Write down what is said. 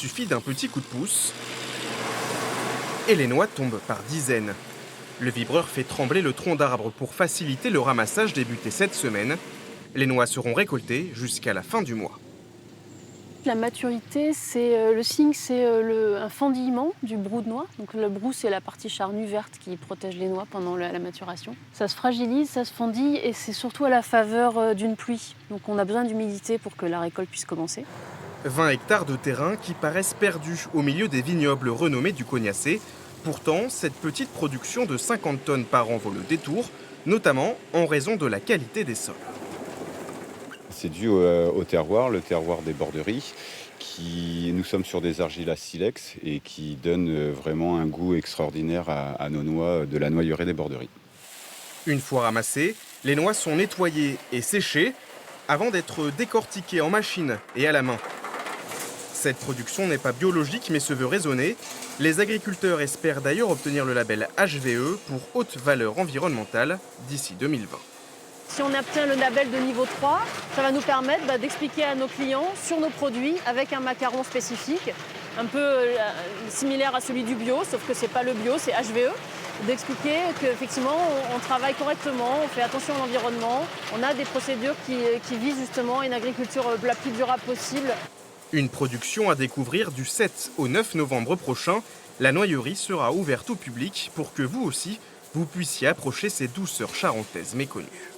suffit d'un petit coup de pouce et les noix tombent par dizaines. Le vibreur fait trembler le tronc d'arbre pour faciliter le ramassage débuté cette semaine. Les noix seront récoltées jusqu'à la fin du mois. La maturité, c'est le signe, c'est un fendillement du brou de noix. Donc le brou, c'est la partie charnue verte qui protège les noix pendant la maturation. Ça se fragilise, ça se fendille et c'est surtout à la faveur d'une pluie. Donc on a besoin d'humidité pour que la récolte puisse commencer. 20 hectares de terrain qui paraissent perdus au milieu des vignobles renommés du Cognacé. Pourtant, cette petite production de 50 tonnes par an vaut le détour, notamment en raison de la qualité des sols. C'est dû au terroir, le terroir des Borderies. Nous sommes sur des argiles à silex et qui donnent vraiment un goût extraordinaire à nos noix de la noyerée des Borderies. Une fois ramassées, les noix sont nettoyées et séchées avant d'être décortiquées en machine et à la main. Cette production n'est pas biologique mais se veut raisonnée. Les agriculteurs espèrent d'ailleurs obtenir le label HVE pour haute valeur environnementale d'ici 2020. Si on obtient le label de niveau 3, ça va nous permettre d'expliquer à nos clients sur nos produits avec un macaron spécifique, un peu similaire à celui du bio, sauf que ce n'est pas le bio, c'est HVE, d'expliquer qu'effectivement on travaille correctement, on fait attention à l'environnement, on a des procédures qui visent justement une agriculture la plus durable possible. Une production à découvrir du 7 au 9 novembre prochain. La noyerie sera ouverte au public pour que vous aussi, vous puissiez approcher ces douceurs charentaises méconnues.